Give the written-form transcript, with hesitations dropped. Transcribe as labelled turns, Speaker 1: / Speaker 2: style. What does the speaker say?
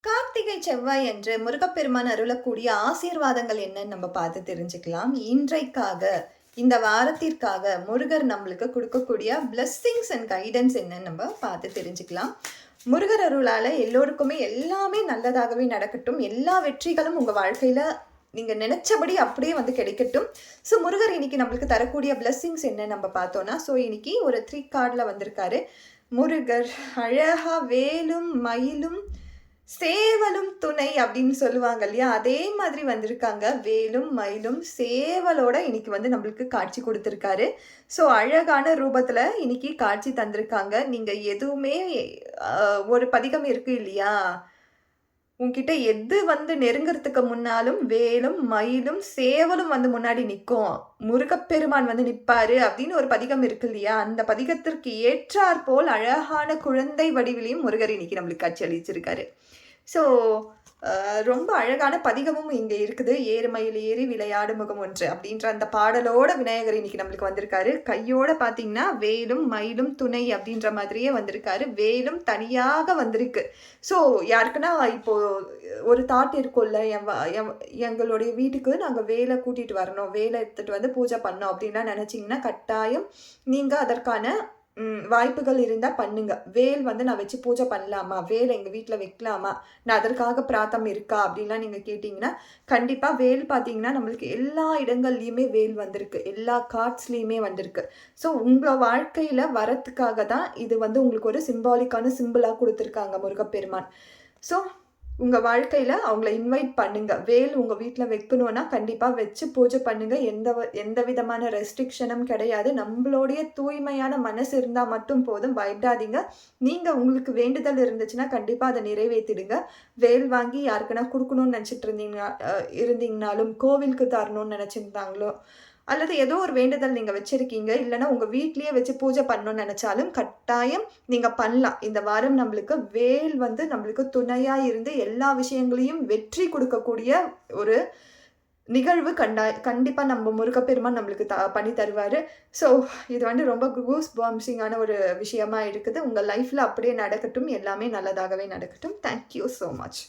Speaker 1: கார்த்திகை செவ்வாய் என்று முருகப்பெருமான் அருளக்கூடிய ஆசீர்வாதங்கள் என்னன்னு நம்ம பார்த்து தெரிஞ்சுக்கலாம். இன்றைக்காக இந்த வாரத்திற்காக முருகர் நம்மளுக்கு கொடுக்கக்கூடிய பிளெஸ்ஸிங்ஸ் அண்ட் கைடன்ஸ் என்னன்னு நம்ம பார்த்து தெரிஞ்சுக்கலாம். முருகர் அருளால் எல்லோருக்குமே எல்லாமே நல்லதாகவே நடக்கட்டும். எல்லா வெற்றிகளும் உங்கள் வாழ்க்கையில் நீங்கள் நினச்சபடி அப்படியே வந்து கிடைக்கட்டும். ஸோ முருகர் இன்னைக்கு நம்மளுக்கு தரக்கூடிய பிளெஸ்ஸிங்ஸ் என்ன நம்ம பார்த்தோன்னா, ஸோ இன்னைக்கு ஒரு 3 கார்டில் வந்திருக்காரு. முருகர் அழகா வேலும் மயிலும் சேவலும் துணை அப்படின்னு சொல்லுவாங்க இல்லையா, அதே மாதிரி வந்திருக்காங்க. வேலும் மயிலும் சேவலோட இன்னைக்கு வந்து நம்மளுக்கு காட்சி கொடுத்துருக்காரு. ஸோ அழகான ரூபத்தில் இன்னைக்கு காட்சி தந்திருக்காங்க. நீங்கள் எதுவுமே ஒரு பதிகம் இருக்கு இல்லையா, உன்கிட்ட எது வந்து நெருங்கிறதுக்கு முன்னாலும் வேலும் மயிலும் சேவலும் வந்து முன்னாடி நிற்கும், முருகப்பெருமான் வந்து நிற்பாரு அப்படின்னு ஒரு பதிகம் இருக்கு இல்லையா, அந்த பதிகத்திற்கு ஏற்றாற் போல் அழகான குழந்தை வடிவிலையும் முருகர் இன்னைக்கு நம்மளுக்கு காட்சி அளிச்சிருக்காரு. ஸோ ரொம்ப அழகான பதிகமும் இங்கே இருக்குது. ஏறு மயில் ஏறி விளையாடு முகம் ஒன்று அப்படின்ற அந்த பாடலோட விநாயகர் இன்னைக்கு நம்மளுக்கு வந்திருக்காரு. கையோட பார்த்தீங்கன்னா வேலும் மயிலும் துணை அப்படின்ற மாதிரியே வந்திருக்காரு. வேலும் தனியாக வந்திருக்கு. ஸோ யாருக்குன்னா இப்போ ஒரு தாட் இருக்கும்ல, எங்களுடைய வீட்டுக்கு நாங்கள் வேலை கூட்டிகிட்டு வரணும், வேலை எடுத்துகிட்டு வந்து பூஜை பண்ணோம் அப்படின்லாம் நினச்சிங்கன்னா கட்டாயம் நீங்கள் அதற்கான வாய்ப்புகள் இருந்தால் பண்ணுங்க. வேல் வந்து நான் வச்சு பூஜை பண்ணலாமா, வேல் எங்கள் வீட்டில் வைக்கலாமா, நான் அதற்காக பிரார்த்தம் இருக்கா அப்படின்லாம் நீங்கள் கேட்டிங்கன்னா கண்டிப்பாக வேல் பார்த்தீங்கன்னா நம்மளுக்கு எல்லா இடங்கள்லையுமே வேல் வந்திருக்கு, எல்லா கார்ட்ஸ்லேயுமே வந்திருக்கு. ஸோ உங்கள் வாழ்க்கையில் வரத்துக்காக தான் இது வந்து உங்களுக்கு ஒரு சிம்பிளாக கொடுத்துருக்காங்க முருகப்பெருமான். ஸோ உங்கள் வாழ்க்கையில் அவங்கள இன்வைட் பண்ணுங்கள். வேல் உங்கள் வீட்டில் வைக்கணுன்னா கண்டிப்பாக வச்சு பூஜை பண்ணுங்கள். எந்த விதமான ரெஸ்ட்ரிக்ஷனும் கிடையாது. நம்மளுடைய தூய்மையான மனசு இருந்தால் மட்டும் போதும், பயப்படாதீங்க. நீங்கள் உங்களுக்கு வேண்டுதல் இருந்துச்சுன்னா கண்டிப்பாக அதை நிறைவேற்றிடுங்க. வேல் வாங்கி யாருக்குன்னா கொடுக்கணும்னு நினச்சிட்டு இருந்தீங்கனாலும், கோவிலுக்கு தரணும்னு நினச்சிருந்தாங்களோ, அல்லது ஏதோ ஒரு வேண்டுதல் நீங்கள் வச்சுருக்கீங்க, இல்லைன்னா உங்கள் வீட்லேயே வச்சு பூஜை பண்ணணும்னு நினச்சாலும் கட்டாயம் நீங்கள் பண்ணலாம். இந்த வாரம் நம்மளுக்கு வேல் வந்து நம்மளுக்கு துணையாக இருந்து எல்லா விஷயங்களையும் வெற்றி கொடுக்கக்கூடிய ஒரு நிகழ்வு கண்டிப்பாக நம்ம முருகப்பெருமான் நம்மளுக்கு பண்ணி தருவார். ஸோ இது வந்து ரொம்ப கூஸ் பாம்சிங்கான ஒரு விஷயமா இருக்குது. உங்கள் லைஃப்பில் அப்படியே நடக்கட்டும், எல்லாமே நல்லதாகவே நடக்கட்டும். Thank you so much.